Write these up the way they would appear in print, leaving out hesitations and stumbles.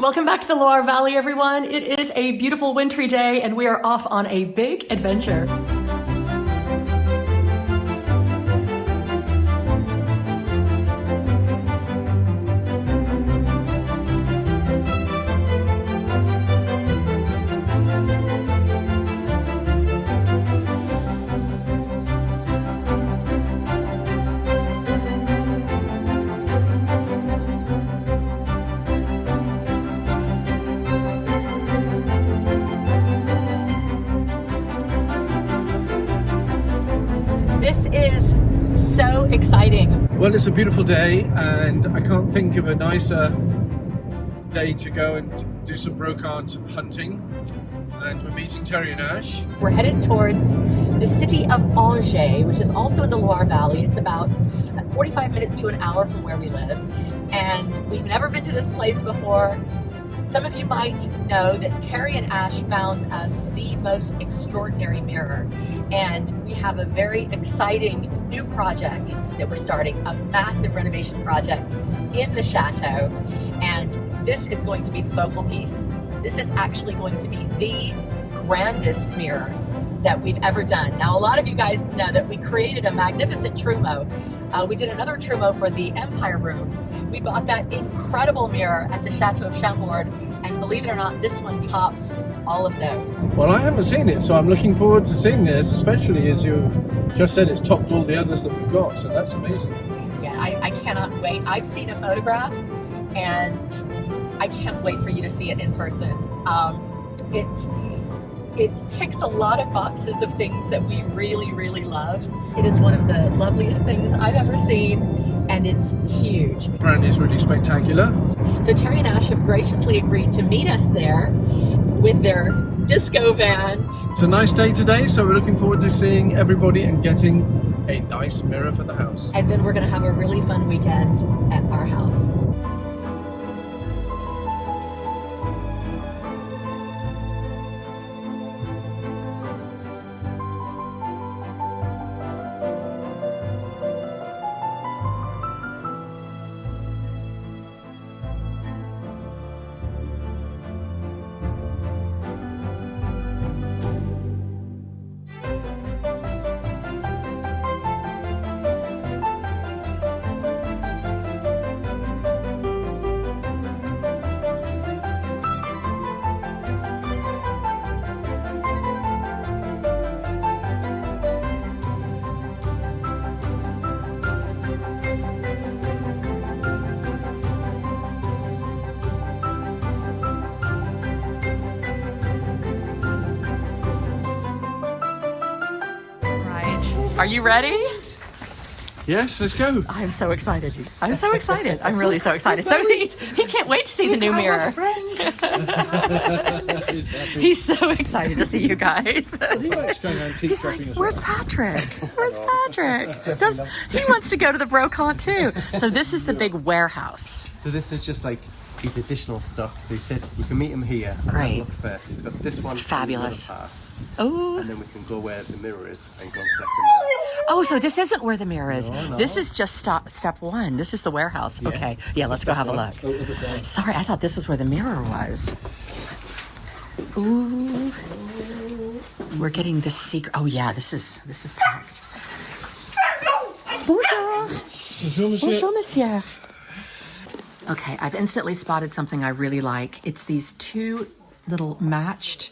Welcome back to the Loire Valley, everyone. It is a beautiful wintry day and we are off on a big adventure. This is so exciting. Well, it's a beautiful day and I can't think of a nicer day to go and do some brocante hunting. And we're meeting Terry and Ash. We're headed towards the city of Angers, which is also in the Loire Valley. It's about 45 minutes to an hour from where we live. And we've never been to this place before. Some of you might know that Terry and Ash found us the most extraordinary mirror, and we have a very exciting new project that we're starting, a massive renovation project in the chateau, and this is going to be the focal piece. This is actually going to be the grandest mirror that we've ever done. Now, a lot of you guys know that we created a magnificent trumeau. We did another trumeau for the Empire Room. We bought that incredible mirror at the Chateau of Saumur, and believe it or not, this one tops all of those. Well, I haven't seen it, so I'm looking forward to seeing this, especially as you just said it's topped all the others that we've got, so that's amazing. Yeah, I cannot wait. I've seen a photograph, and I can't wait for you to see it in person. It ticks a lot of boxes of things that we really, really love. It is one of the loveliest things I've ever seen, and it's huge. Brand is really spectacular. So Terry and Ash have graciously agreed to meet us there with their disco van. It's a nice day today, so we're looking forward to seeing everybody and getting a nice mirror for the house. And then we're gonna have a really fun weekend at our house. Are you ready? Yes, let's go. I'm so excited. I'm so excited. I'm really so excited. So he can't wait to see the new mirror. He's so excited to see you guys. He's like, where's Patrick? Where's Patrick? He wants to go to the brocante too. So this is the big warehouse. So this is just like his additional stuff. So he said we can meet him here. Great. Look first. He's got this one. Fabulous. Part, Oh. and then we can go where the mirror is and go and collect the mirror. Oh, so this isn't where the mirror is. No. This is just step one. This is the warehouse. Yeah. Okay. Yeah, let's go have a look. Sorry, I thought this was where the mirror was. Ooh. We're getting this secret. Oh yeah, this is packed. Bonjour. Bonjour, monsieur. Okay, I've instantly spotted something I really like. It's these two little matched,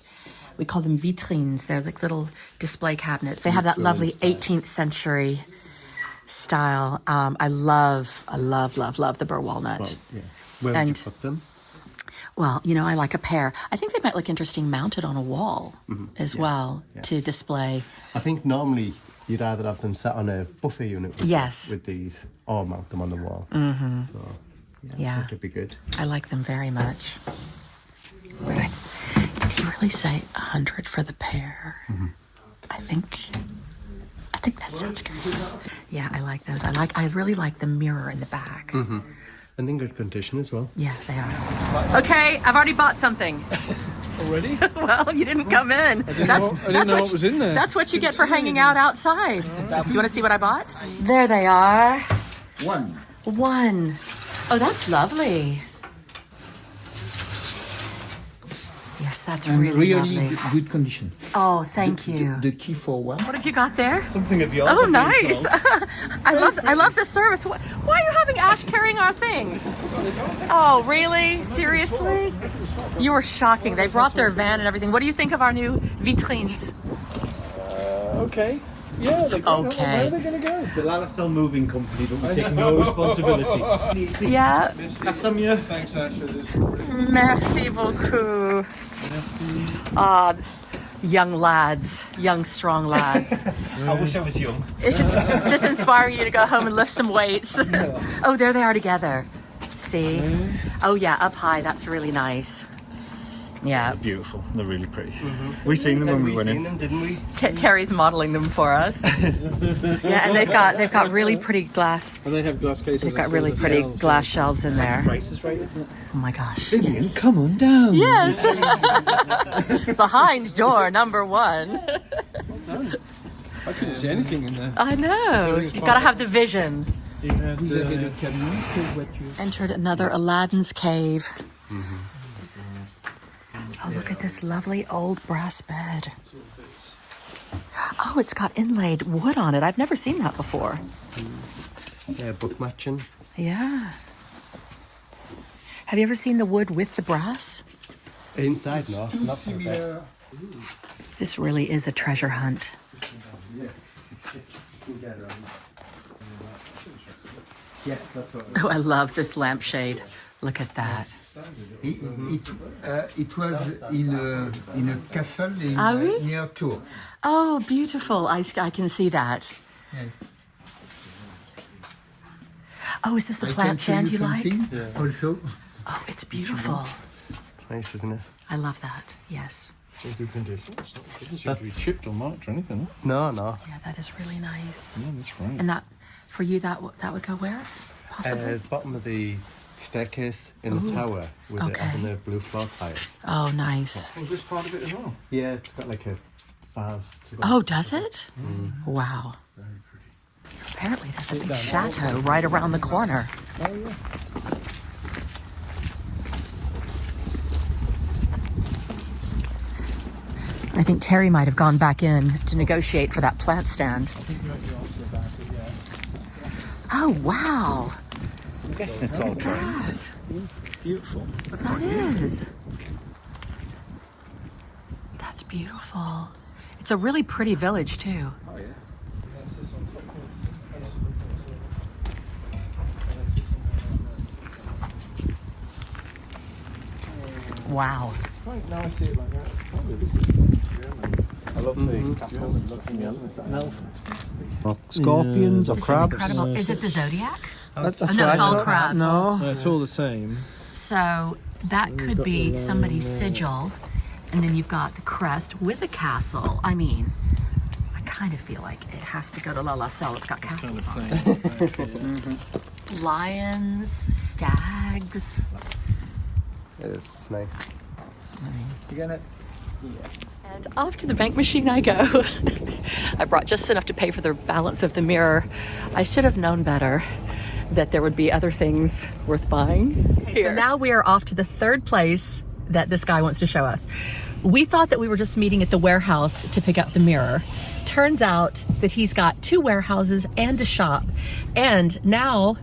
we call them vitrines. They're like little display cabinets. They have that lovely 18th century style. I love the burr walnut. Well, yeah. Where would you put them? Well, you know, I like a pair. I think they might look interesting mounted on a wall as well to display. I think normally you'd either have them sat on a buffet unit with these or mount them on the wall. Mm-hmm. So yeah, I think it'd be good. I like them very much. Did he really say 100 for the pair? Mm-hmm. I think that sounds good. Yeah, I like those. I really like the mirror in the back. Mm-hmm. And in good condition as well. Yeah, they are. Okay, I've already bought something. Already? Well, you didn't come in. I didn't know what was in there. That's what you get for hanging out outside. You want to see what I bought? There they are. One. Oh, that's lovely. Yes, that's And really really lovely. good condition. Oh, thank you. The key for one. What have you got there? Something of yours. Oh, I've been nice. told. I love the service. Why are you having Ash carrying our things? Oh, really? Seriously? You were shocking. They brought their van and everything. What do you think of our new vitrines? Okay. Yeah, they're going. Okay. Where are they going to go? The Lalacel Moving Company, but we're taking no responsibility. Yeah. Merci. Thanks, Ashley. This is brilliant. Merci beaucoup. Merci. Young lads, young strong lads. I wish I was young. Does this inspire you to go home and lift some weights? Oh, there they are together. See? Oh yeah, up high. That's really nice. Yeah. Beautiful. They're really pretty. We seen them when we went in. Them, didn't we? Terry's modeling them for us. Yeah, and they've got really pretty glass. And they have glass cases. They've got really pretty glass shelves in there. Price is right, isn't it? Oh my gosh. Vivian, come on down. Yes. Behind door number 1. I couldn't see anything in there. I know. You've got to have the vision. You had, Vous avez le camion, quelle voiture? Entered another Aladdin's cave. Oh, look at this lovely old brass bed. Oh, it's got inlaid wood on it. I've never seen that before. Yeah, book matching. Yeah. Have you ever seen the wood with the brass? Inside, no. Not for the bed. This really is a treasure hunt. Yeah, that's what Oh, I love this lampshade. Look at that. It was in a castle Ah, oui? near Tours. Oh, beautiful. I can see that. Yes. Oh, is this the I can plant show stand you like? something Also, Oh, it's beautiful. It's nice, isn't it? I love that. Yes. in good condition. It's not, it doesn't seem to be That's- chipped or marked or anything. No, no. Yeah, that is really nice. Yeah, that's right. And that, for you, that would go where? Possibly? Bottom of the staircase in the tower with it Okay. having the blue floor tiles. Oh, nice. Oh, this part of it as well. Yeah, it's got like a vase to go. Oh, does it? Wow. So apparently there's a big chateau right around the corner. Oh, yeah. I think Terry might have gone back in to negotiate for that plant stand. Oh, wow. I'm guessing it's all drained. That. Beautiful. That is. That's beautiful. It's a really pretty village, too. Oh, yeah. Wow. Right, now I see it like that. Probably this is German. I love the castle and looking at it. Is that an elephant? Scorpions or This is crabs. incredible. Is it the Zodiac? That's Oh, no, it's all crabs. No. It's all the same. So that could be somebody's sigil. And then you've got the crest with a castle. I mean, I kind of feel like it has to go to La La Celle. It's got castles on it. Lions, stags. It is. It's nice. You get it? And off to the bank machine I go. I brought just enough to pay for the balance of the mirror. I should have known better that there would be other things worth buying. Okay, so now we are off to the third place that this guy wants to show us. We thought that we were just meeting at the warehouse to pick up the mirror. Turns out that he's got 2 warehouses and a shop. And now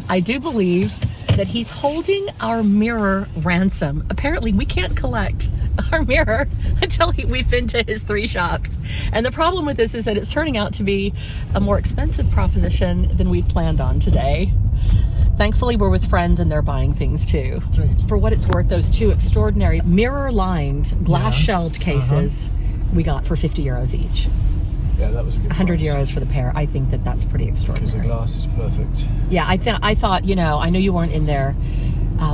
I do believe that he's holding our mirror ransom. Apparently we can't collect our mirror until we've been to his 3 shops. And the problem with this is that it's turning out to be a more expensive proposition than we'd planned on today. Thankfully, we're with friends and they're buying things too. For what it's worth, those 2 extraordinary mirror-lined, glass-shelled cases we got for 50 euros each. Yeah, that was a good 100 price. euros for the pair. I think that that's pretty Because the extraordinary. glass is perfect. Yeah, I thought, you know, I know you weren't in there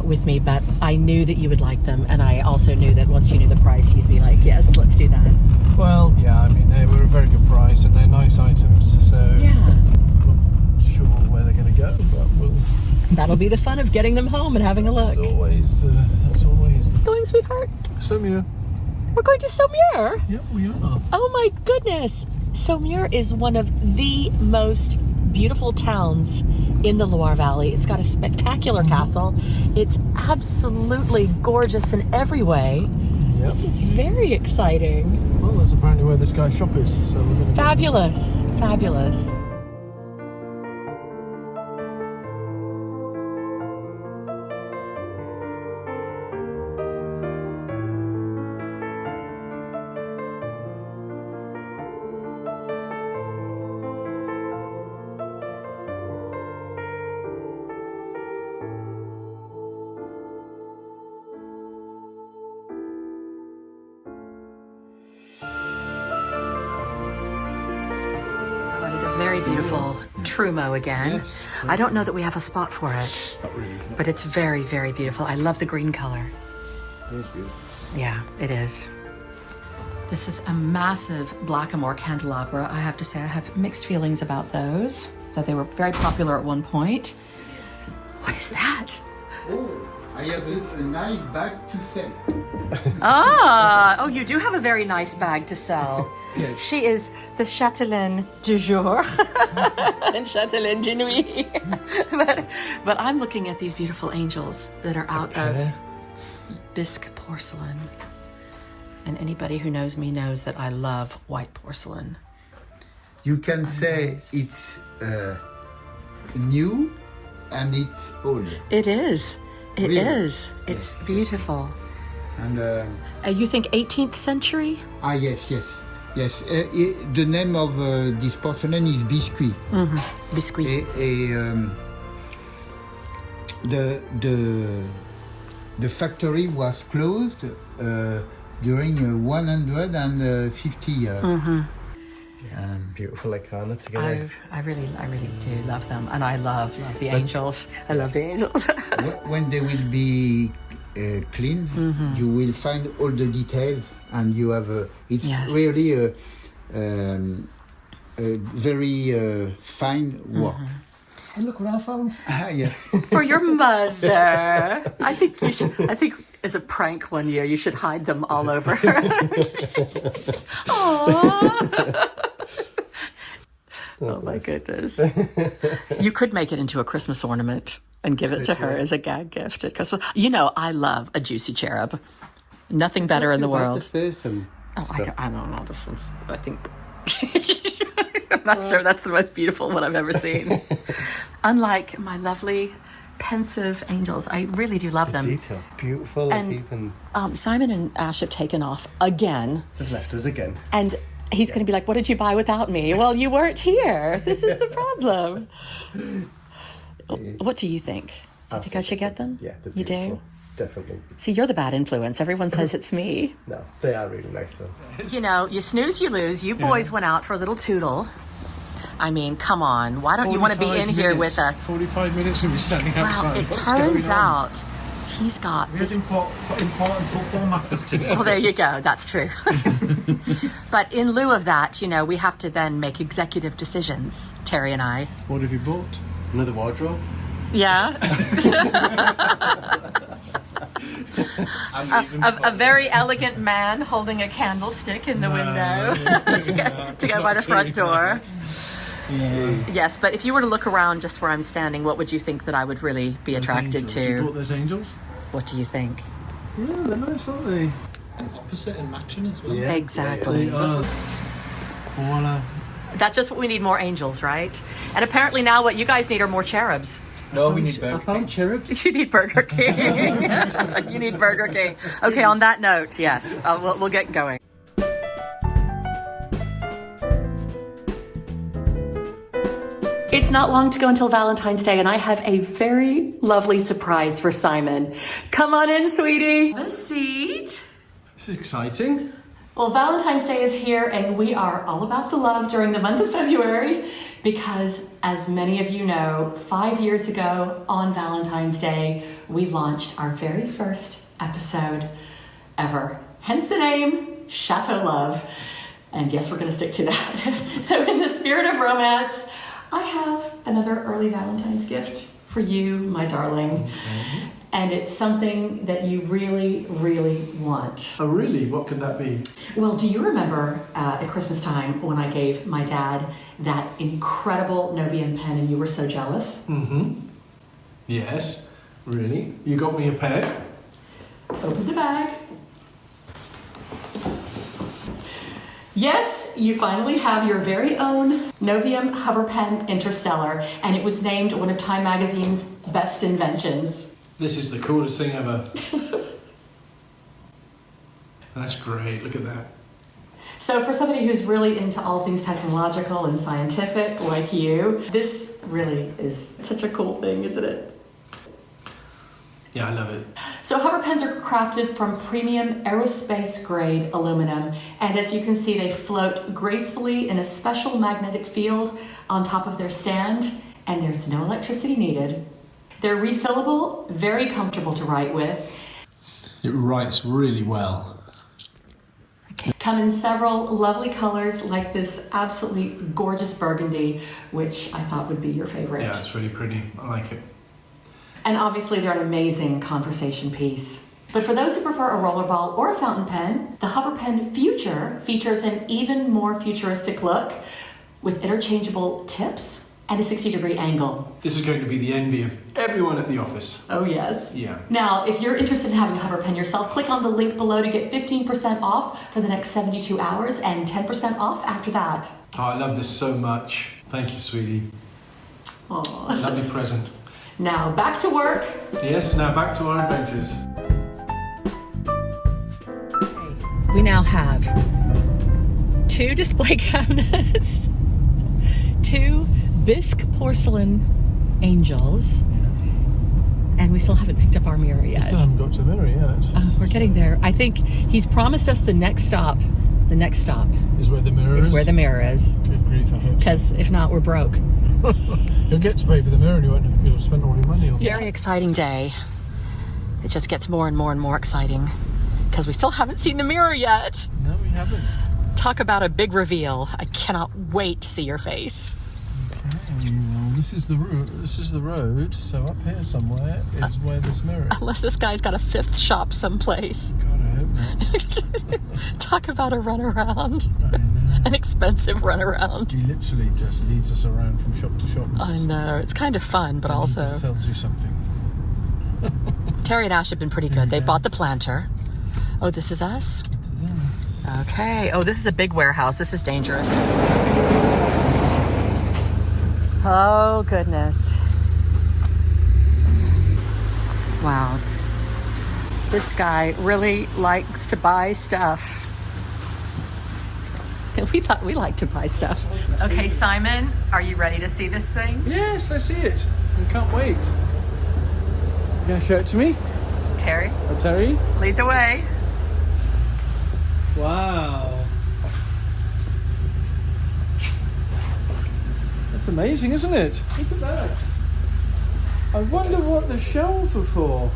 with me, but I knew that you would like them. And I also knew that once you knew the price, you'd be like, yes, let's do that. Well, yeah, I mean, they were a very good price and they're nice items, so Yeah. I'm not sure where they're going to go, but we'll... That'll be the fun of getting them home and having a look. That's always the... Going, sweetheart? Saumur. We're going to Saumur. Yep, we are. Oh my goodness. Saumur is one of the most beautiful towns in the Loire Valley. It's got a spectacular castle. It's absolutely gorgeous in every way. Yep. This is very exciting. Well, that's apparently where this guy's shop is, so we're going to... Fabulous. Fabulous. Very beautiful trumeau again. Yes. I don't know that we have a spot for it, Not really. but it's very, very beautiful. I love the green color. It's beautiful. Yeah, it is. This is a massive blackamoor candelabra. I have to say I have mixed feelings about those, that they were very popular at one point. What is that? Oh, I have a nice bag to sell. Oh, you do have a very nice bag to sell. Yes. She is the chatelaine du jour and chatelaine de nuit. but I'm looking at these beautiful angels that are out of bisque porcelain. And anybody who knows me knows that I love white porcelain. You can say it's new and it's old. It is. It Really? is. It's beautiful. And You think 18th century? yes. The name of this porcelain is biscuit. Biscuit. The factory was closed during 150 years. Beautiful icona together. I really do love them, and I love the angels. I love the angels. When they will be clean, you will find all the details, and you have it's Yes. really a very fine work. And look what I found. Yes. For your mother. I think you should. I think as a prank one year, you should hide them all over. Aww. Oh my goodness. You could make it into a Christmas ornament and give it to her as a gag gift at Christmas. You know, I love a juicy cherub. Nothing better in the world. The face and I don't know. This was, I think, I'm not sure that's the most beautiful one I've ever seen. Unlike my lovely pensive angels, I really do love them. details, beautiful. And- Like even Simon and Ash have taken off again. they've left us again. And he's going to be like, what did you buy without me? Well, you weren't here. This is the problem. What do you think? Do you think I should get them? Yeah, they're You beautiful. do? Definitely. See, you're the bad influence. Everyone says it's me. No, they are really nice though. You know, you snooze, you lose. You boys went out for a little tootle. I mean, come on. Why don't you want to be 45 in here minutes. with us? 45 minutes we'll be standing outside. Well, it What's turns going on? out he's got We had this. important football matters to discuss. Well, there you go. That's true. But in lieu of that, you know, we have to then make executive decisions, Terry and I. What have you bought? Another wardrobe. Yeah. A very elegant man holding a candlestick in the window to go by the front door. Yeah. Yes, but if you were to look around just where I'm standing, what would you think that I would really be attracted Angels. You bought to? those angels? What do you think? Yeah, they're nice, aren't they? And opposite and matching as well. Yeah. Exactly. They are. Voila. That's just what we need, more angels, right? And apparently now what you guys need are more cherubs. No, we need I Burger found cherubs. You need Burger King. You need Burger King. Okay, on that note, yes, we'll get going. It's not long to go until Valentine's Day, and I have a very lovely surprise for Simon. Come on in, sweetie. Have a seat. This is exciting. Well, Valentine's Day is here, and we are all about the love during the month of February because, as many of you know, 5 years ago on Valentine's Day, we launched our very first episode ever. Hence the name, Chateau Love. And yes, we're going to stick to that. So in the spirit of romance, I have another early Valentine's gift for you, my darling. And it's something that you really, really want. Oh, really? What could that be? Well, do you remember at Christmas time when I gave my dad that incredible Novian pen and you were so jealous? Mm-hmm. Yes. Really? You got me a pen? Open the bag. Yes, you finally have your very own Novium hover pen Interstellar, and it was named one of Time Magazine's best inventions. This is the coolest thing ever. That's great, look at that. So for somebody who's really into all things technological and scientific like you, this really is such a cool thing, isn't it? Yeah, I love it. So hover pens are crafted from premium aerospace grade aluminum, and as you can see, they float gracefully in a special magnetic field on top of their stand, and there's no electricity needed. They're refillable, very comfortable to write with. It writes really well. Come in several lovely colors like this absolutely gorgeous burgundy, which I thought would be your favorite. Yeah, it's really pretty. I like it. And obviously they're an amazing conversation piece. But for those who prefer a rollerball or a fountain pen, the Hover Pen Future features an even more futuristic look with interchangeable tips and a 60-degree angle. This is going to be the envy of everyone at the office. Oh yes. Yeah. Now, if you're interested in having a hover pen yourself, click on the link below to get 15% off for the next 72 hours and 10% off after that. Oh, I love this so much. Thank you, sweetie. Aww. Lovely present. Now, back to work. Yes, now back to our adventures. We now have 2 display cabinets, 2 bisque porcelain angels, and we still haven't picked up our mirror yet. We still haven't got to the mirror yet. We're getting there. I think he's promised us the next stop. The next stop Is where the mirror is? is where the mirror is. Good grief, I hope so. Because if not, we're broke. You'll get to pay for the mirror and you won't have spent all your money on it. Very exciting day. It just gets more and more and more exciting because we still haven't seen the mirror yet. No, we haven't. Talk about a big reveal. I cannot wait to see your face. Okay, well, this is the road. This is the road. So up here somewhere is where this mirror is. Unless this guy's got a 5th shop someplace. God, I hope not. Talk about a runaround. I know. An expensive runaround. He literally just leads us around from shop to shop. I know. It's kind of fun, but And also... he just sells you something. Terry and Ash have been pretty good. They bought the planter. Oh, this is us? Okay. Oh, this is a big warehouse. This is dangerous. Oh, goodness. Wow. This guy really likes to buy stuff. We thought we liked to buy stuff. Okay, Simon, are you ready to see this thing? Yes, I see it. I can't wait. You gonna show it to me? Terry, Oh, Terry? lead the way. Wow. That's amazing, isn't it? Look at that. I wonder what the shells are for.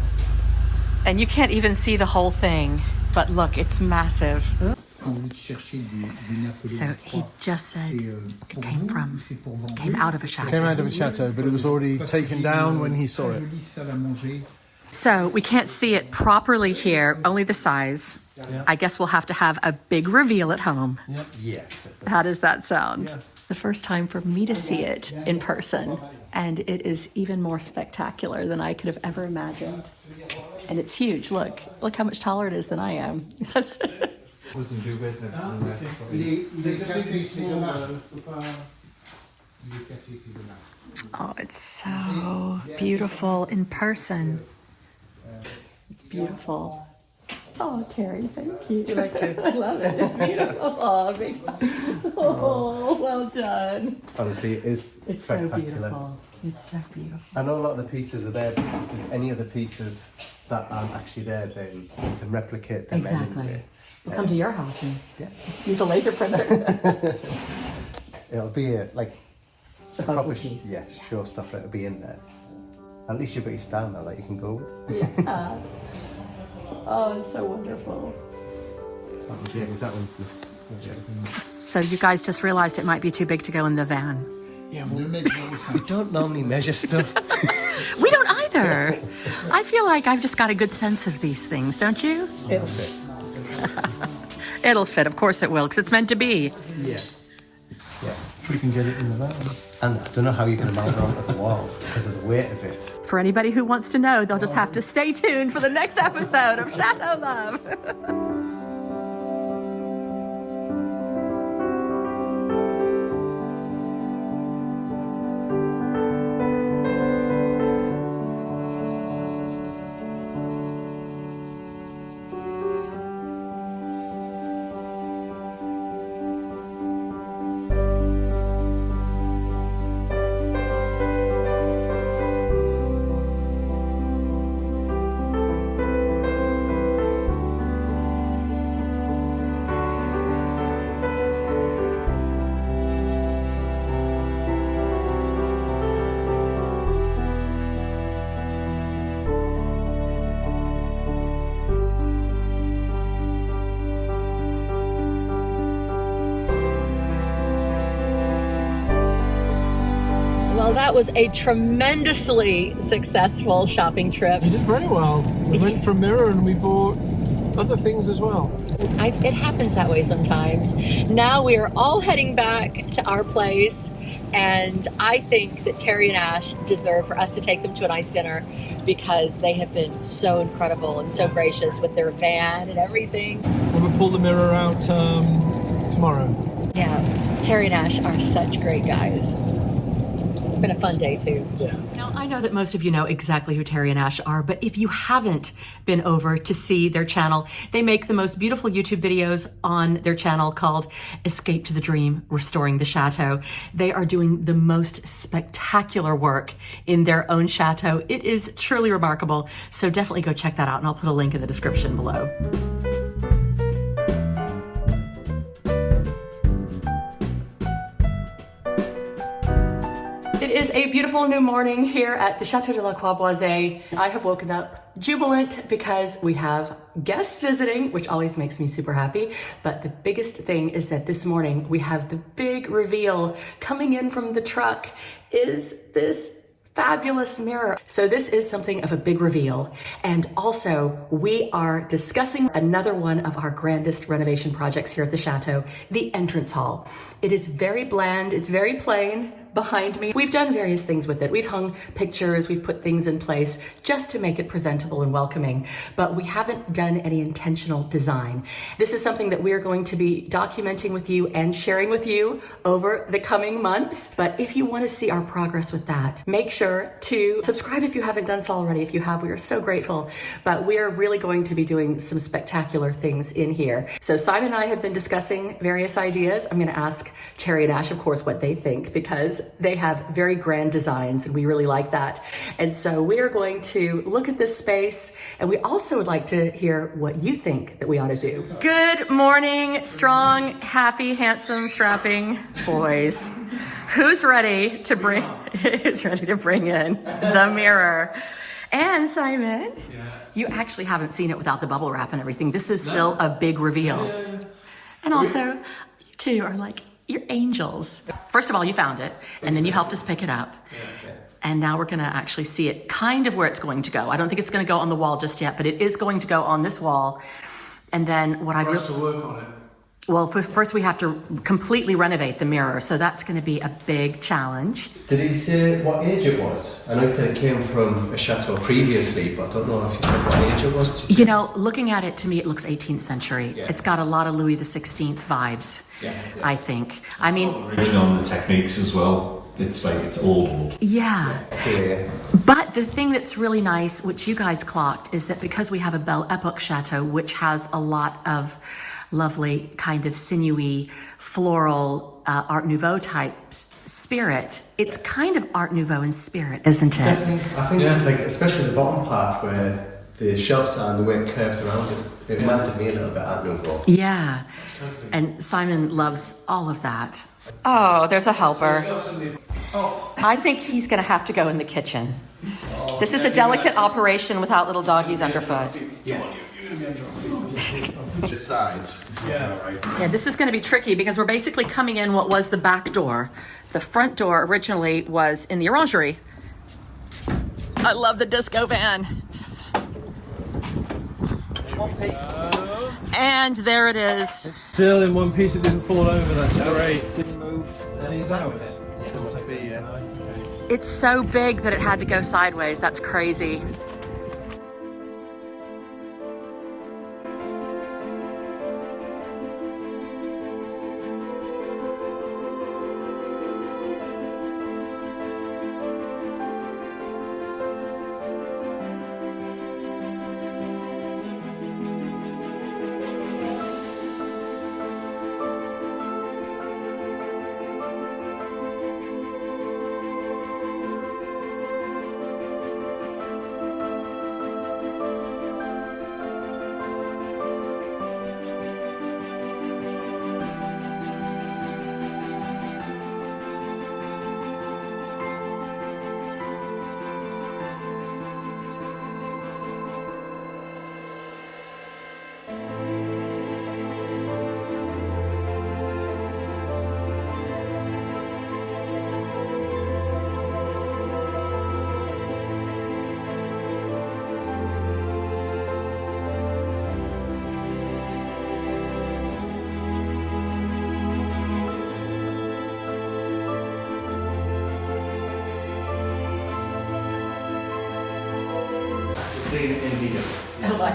And you can't even see the whole thing, but look, it's massive. So he just said it came out of a chateau. Came out of a chateau, but it was already taken down when he saw it. So we can't see it properly here, only the size. Yeah. I guess we'll have to have a big reveal at home. Yep. Yeah. How does that sound? Yeah. The first time for me to see it in person, and it is even more spectacular than I could have ever imagined. And it's huge. Look how much taller it is than I am. Oh, it's so beautiful in person. It's beautiful. Oh, Terry, thank you. You like it? I love it. It's beautiful. Oh, well done. Honestly, it's so spectacular. beautiful. It's so beautiful. I know a lot of the pieces are there, but if there's any other pieces that aren't actually there, then you can replicate them Exactly. anyway. We'll come to your house and Yeah. use a laser printer. It'll be like The proper, focal piece. yeah, sure stuff that'll be in there. At least you've got your style now that you can go with. Oh, it's so wonderful. Yeah, because that one's just... So you guys just realized it might be too big to go in the van. Yeah, well, we don't normally measure stuff. We don't either. I feel like I've just got a good sense of these things, don't you? It'll fit. It'll fit, of course it will, because it's meant to be. Yeah. Yeah. If we can get it in the van. And I don't know how you're going to mount it onto the wall because of the weight of it. For anybody who wants to know, they'll just have to stay tuned for the next episode of Chateau Love. Well, that was a tremendously successful shopping trip. You did very well. We went for a mirror and we bought other things as well. It happens that way sometimes. Now we are all heading back to our place, and I think that Terry and Ash deserve for us to take them to a nice dinner because they have been so incredible and so gracious with their van and everything. And we'll pull the mirror out tomorrow. Yeah, Terry and Ash are such great guys. Been a fun day too. Yeah. Now, I know that most of you know exactly who Terry and Ash are, but if you haven't been over to see their channel, they make the most beautiful YouTube videos on their channel called Escape to the Dream, Restoring the Chateau. They are doing the most spectacular work in their own chateau. It is truly remarkable. So definitely go check that out, and I'll put a link in the description below. It is a beautiful new morning here at the Chateau de la Croix-Boisée. I have woken up jubilant because we have guests visiting, which always makes me super happy. But the biggest thing is that this morning we have the big reveal coming in from the truck is this fabulous mirror. So this is something of a big reveal. And also we are discussing another one of our grandest renovation projects here at the Chateau, the entrance hall. It is very bland, it's very plain. Behind me, we've done various things with it. We've hung pictures, we've put things in place just to make it presentable and welcoming, but we haven't done any intentional design. This is something that we are going to be documenting with you and sharing with you over the coming months. But if you want to see our progress with that, make sure to subscribe if you haven't done so already. If you have, we are so grateful. But we are really going to be doing some spectacular things in here. So Simon and I have been discussing various ideas. I'm going to ask Terry and Ash, of course, what they think, because they have very grand designs and we really like that. And so we are going to look at this space, and we also would like to hear what you think that we ought to do. Good morning, strong, happy, handsome, strapping boys. Who's ready to bring in the mirror? And Simon, you actually haven't seen it without the bubble wrap and everything. This is still a big reveal. And also, you two are like, you're angels. First of all, you found it, and then you helped us pick it up. And now we're gonna actually see it kind of where it's going to go. I don't think it's gonna go on the wall just yet, but it is going to go on this wall. And then what I really to work on it. Well, first we have to completely renovate the mirror, so that's going to be a big challenge. Did he say what age it was? I know he said it came from a chateau previously, but I don't know if he said what age it was. You know, looking at it, to me, it looks 18th century. Yeah. It's got a lot of Louis XVI vibes, I think. I mean, Original on the techniques as well. It's like, it's old. Yeah. Yeah. But the thing that's really nice, which you guys clocked, is that because we have a Belle Epoque chateau, which has a lot of lovely kind of sinewy, floral, Art Nouveau type spirit, it's kind of Art Nouveau in spirit, isn't it? I think like, especially the bottom part where the shelves are and the way it curves around it reminded me a little bit Art Nouveau. Yeah. And Simon loves all of that. Oh, there's a helper. I think he's going to have to go in the kitchen. This is a delicate operation without little doggies underfoot. Yes. Sides. Yeah, this is going to be tricky because we're basically coming in what was the back door. The front door originally was in the orangery. I love the disco van. One piece. And there it is. Still in one piece, it didn't fall over, that's great. Didn't move any hours. It must be, It's so big that it had to go sideways. That's crazy.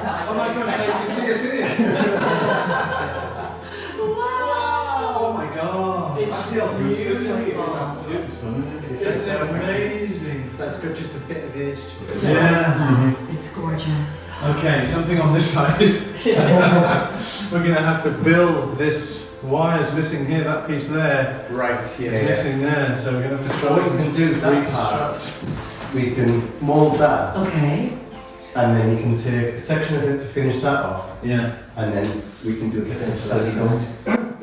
gosh. Oh my gosh, I can see us in it. Wow. Oh my god. It's beautiful. Isn't it amazing? That's got just a bit of age to it. Yeah. It's gorgeous. Okay, something on this side is we're gonna have to build this. Wire's missing here, that piece there. Right, Missing there, so we're gonna have to try What we can do with that reconstruct. part, we can mould that, Okay. and then you can take a section of it to finish that off, Yeah. and then we can do the same for that side.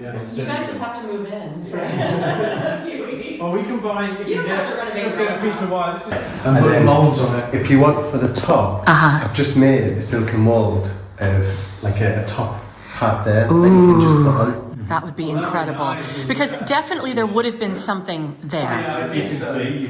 Yeah. You guys just have to move in. For a few weeks. Oh, we can buy. You don't have to renovate Let's your get a own piece of house. wire. This is, And put then molds on it. if you want for the top, I've just made a silicone mould of like a top part there that you can just put on. That would be Well, that would be incredible. nice. Because definitely there would have been something there. Yeah, You can see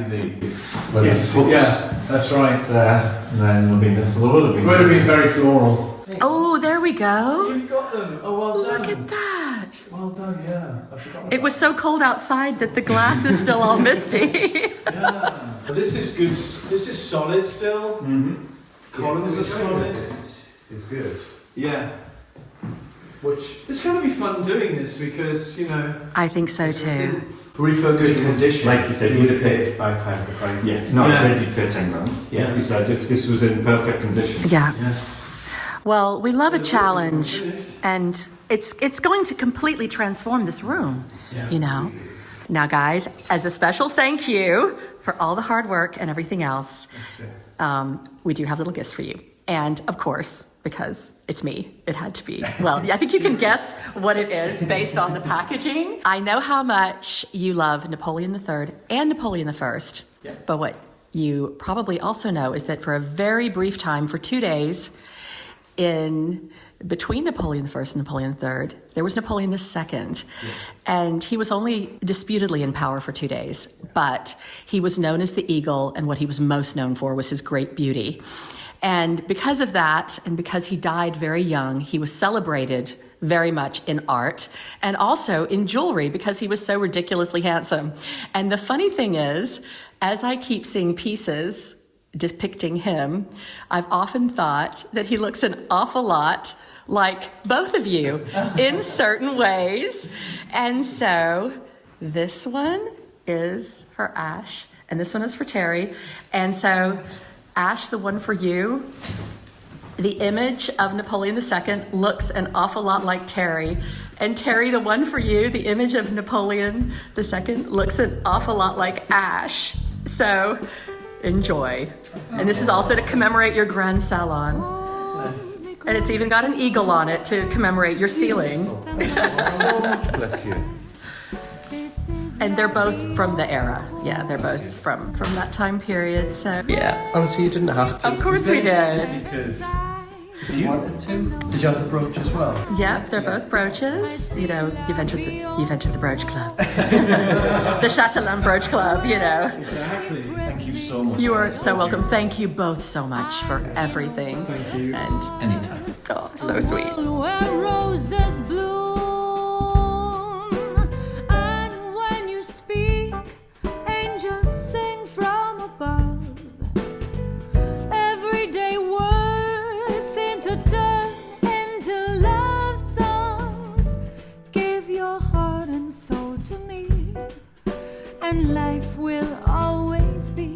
the. Well, Yes. the hooks Yeah, that's right. There, and then there'll be this. There would have It been. would have been very floral. Oh, there we go. You've got them. Oh, well done. Look at that. Well done. Yeah, I forgot. It was so cold outside that the glass is still all misty. Yeah. This is good. This is solid still. Columns are solid. is good. Yeah. Which It's going to be fun doing this because, you know, I think so too. refocus good your condition. Like you said, you would have paid 5 times the price. Yeah, no, Yeah. I said you'd pay 10 grand. Yeah. You said if this was in perfect condition. Yeah. Yeah. Well, we love a challenge, and it's going to completely transform this room, you know. Now, guys, as a special thank you for all the hard work and everything else, we do have little gifts for you. And of course, because it's me, it had to be. Well, I think you can guess what it is based on the packaging. I know how much you love Napoleon III and Napoleon I, but what you probably also know is that for a very brief time, for 2 days, in between Napoleon I and Napoleon III, there was Napoleon II. And he was only disputedly in power for 2 days, but he was known as the Eagle, and what he was most known for was his great beauty. And because of that, and because he died very young, he was celebrated very much in art and also in jewelry because he was so ridiculously handsome. And the funny thing is, as I keep seeing pieces depicting him, I've often thought that he looks an awful lot like both of you in certain ways. And so this one is for Ash and this one is for Terry. And so Ash, the one for you, the image of Napoleon II looks an awful lot like Terry. And Terry, the one for you, the image of Napoleon II looks an awful lot like Ash. So enjoy. And this is also to commemorate your grand salon. And it's even got an eagle on it to commemorate your ceiling. Bless you. And they're both from the era. Yeah, they're both from that time period. So yeah. Honestly, you didn't have to. Of course we did. Because you wanted to. Did you have the brooch as well? Yep, they're both brooches. You know, you've entered the brooch club. The Chateau Love brooch club, you know. Exactly. Thank you so much. You are so welcome. Thank you both so much for everything. Thank you. And Anytime. oh, so sweet. Where roses bloom, and when you speak, angels sing from above. Everyday words seem to turn into love songs. Give your heart and soul to me, and life will always be